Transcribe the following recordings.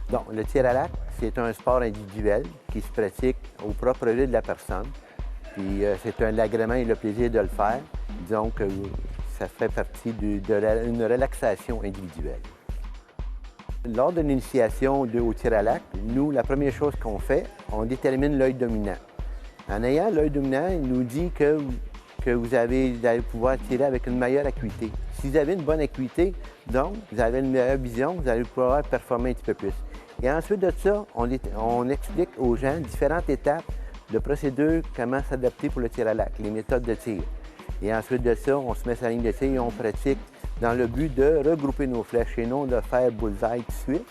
Donc, le tir à l'arc, c'est un sport individuel qui se pratique au propre rythme de la personne. Puis c'est un agrément et le plaisir de le faire. Donc, ça fait partie d'une relaxation individuelle. Lors de l'initiation au tir à l'arc, nous, la première chose qu'on fait, on détermine l'œil dominant. En ayant l'œil dominant, il nous dit que vous allez pouvoir tirer avec une meilleure acuité. Si vous avez une bonne acuité, donc vous avez une meilleure vision, vous allez pouvoir performer un petit peu plus. Et ensuite de ça, on explique aux gens différentes étapes de procédure, comment s'adapter pour le tir à l'arc, les méthodes de tir. Et ensuite de ça, on se met sur la ligne de tir et on pratique dans le but de regrouper nos flèches et non de faire bullseye tout de suite.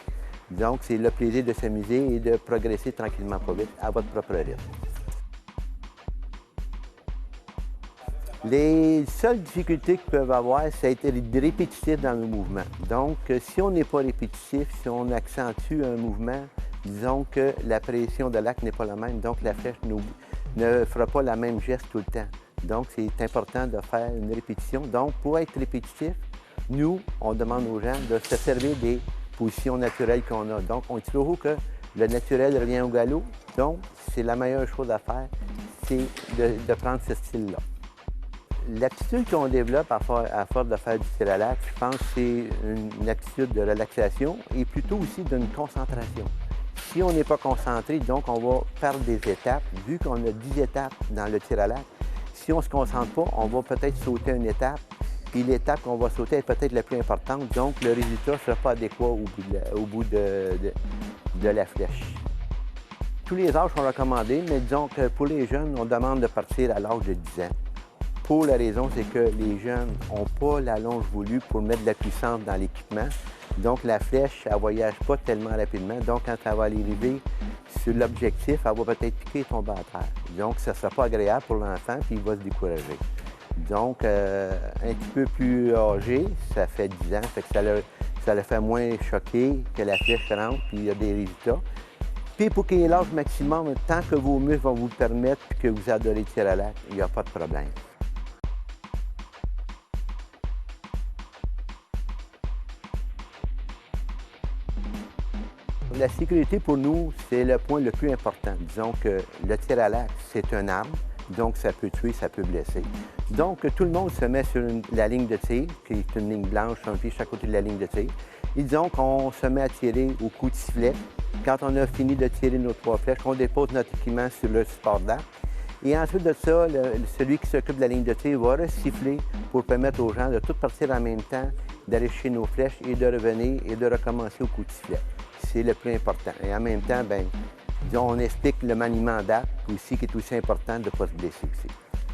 Donc, c'est le plaisir de s'amuser et de progresser tranquillement pas vite à votre propre rythme. Les seules difficultés qu'ils peuvent avoir, c'est être répétitif dans le mouvement. Donc, si on n'est pas répétitif, si on accentue un mouvement, disons que la pression de l'arc n'est pas la même, donc la flèche ne fera pas la même geste tout le temps. Donc, c'est important de faire une répétition. Donc, pour être répétitif, nous, on demande aux gens de se servir des positions naturelles qu'on a. Donc, on dit toujours que le naturel revient au galop. Donc, c'est la meilleure chose à faire, c'est de prendre ce style-là. L'attitude qu'on développe à force de faire du tir à l'arc, je pense que c'est une attitude de relaxation et plutôt aussi d'une concentration. Si on n'est pas concentré, donc on va perdre des étapes. Vu qu'on a 10 étapes dans le tir à l'arc, si on ne se concentre pas, on va peut-être sauter une étape, puis l'étape qu'on va sauter est peut-être la plus importante, donc le résultat ne sera pas adéquat au bout de la flèche. Tous les âges sont recommandés, mais disons que pour les jeunes, on demande de partir à l'âge de 10 ans. Pour la raison, c'est que les jeunes n'ont pas la longe voulue pour mettre de la puissance dans l'équipement. Donc, la flèche, elle ne voyage pas tellement rapidement. Donc, quand elle va arriver sur l'objectif, elle va peut-être piquer et tomber à terre. Donc, ça ne sera pas agréable pour l'enfant, puis il va se décourager. Donc, un petit peu plus âgé, ça fait 10 ans, fait que ça le fait moins choquer que la flèche rentre, puis il y a des résultats. Puis, pour qu'il y ait l'âge maximum, tant que vos muscles vont vous le permettre, puis que vous adorez tirer à l'arc, il n'y a pas de problème. La sécurité pour nous, c'est le point le plus important. Disons que le tir à l'arc, c'est une arme, donc ça peut tuer, ça peut blesser. Donc tout le monde se met sur la ligne de tir, qui est une ligne blanche, un pied chaque côté de la ligne de tir. Et disons qu'on se met à tirer au coup de sifflet. Quand on a fini de tirer nos 3 flèches, on dépose notre équipement sur le support d'arc. Et ensuite de ça, celui qui s'occupe de la ligne de tir va siffler pour permettre aux gens de tout partir en même temps, d'aller chercher nos flèches et de revenir et de recommencer au coup de sifflet. C'est le plus important. Et en même temps, bien, disons, on explique le maniement d'arc aussi, qui est aussi important de ne pas se blesser aussi.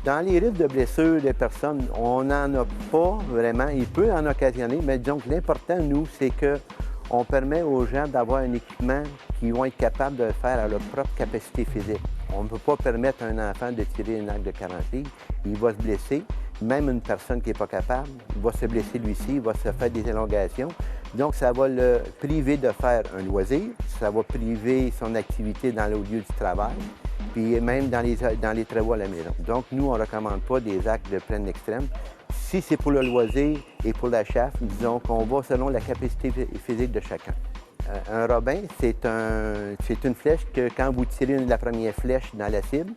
Dans les risques de blessures des personnes, on n'en a pas vraiment. Il peut en occasionner, mais disons que l'important, nous, c'est qu'on permet aux gens d'avoir un équipement qui vont être capables de le faire à leur propre capacité physique. On ne peut pas permettre à un enfant de tirer un arc de 40 livres. Il va se blesser. Même une personne qui n'est pas capable va se blesser lui-ci, il va se faire des élongations. Donc, ça va le priver de faire un loisir, ça va priver son activité dans le lieu du travail, puis même dans les travaux à la maison. Donc, nous, on ne recommande pas des actes de plein extrême. Si c'est pour le loisir et pour la chasse, disons qu'on va selon la capacité physique de chacun. Un robin, c'est une flèche que quand vous tirez la première flèche dans la cible,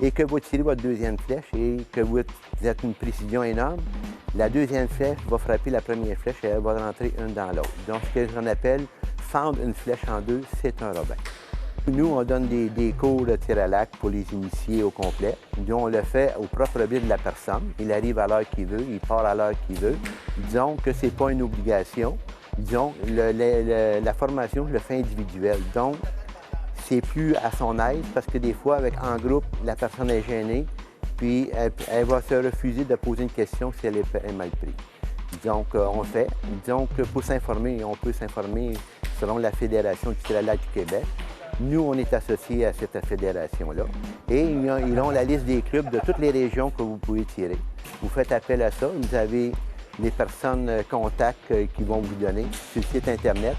et que vous tirez votre deuxième flèche et que vous êtes une précision énorme, la deuxième flèche va frapper la première flèche et elle va rentrer une dans l'autre. Donc, ce que j'en appelle fendre une flèche en deux, c'est un robin. Nous, on donne des cours de tir à l'arc pour les initier au complet. Nous, on le fait au propre but de la personne. Il arrive à l'heure qu'il veut, il part à l'heure qu'il veut. Disons que ce n'est pas une obligation. Disons, la formation, je le fais individuelle. Donc, c'est plus à son aise parce que des fois, en groupe, la personne est gênée, puis elle va se refuser de poser une question si elle est mal prise. Donc, on fait. Donc, pour s'informer, on peut s'informer selon la Fédération du tir à l'arc du Québec. Nous, on est associés à cette fédération-là. Et ils ont la liste des clubs de toutes les régions que vous pouvez tirer. Vous faites appel à ça. Vous avez les personnes contacts qui vont vous donner sur le site Internet.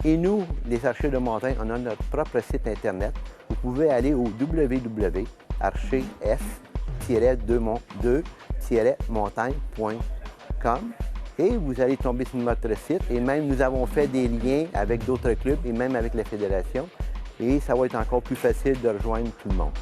Et nous, les archers de montagne, on a notre propre site Internet. Vous pouvez aller au www.archers-2-montagne.com et vous allez tomber sur notre site. Et même, nous avons fait des liens avec d'autres clubs et même avec la fédération. Et ça va être encore plus facile de rejoindre tout le monde.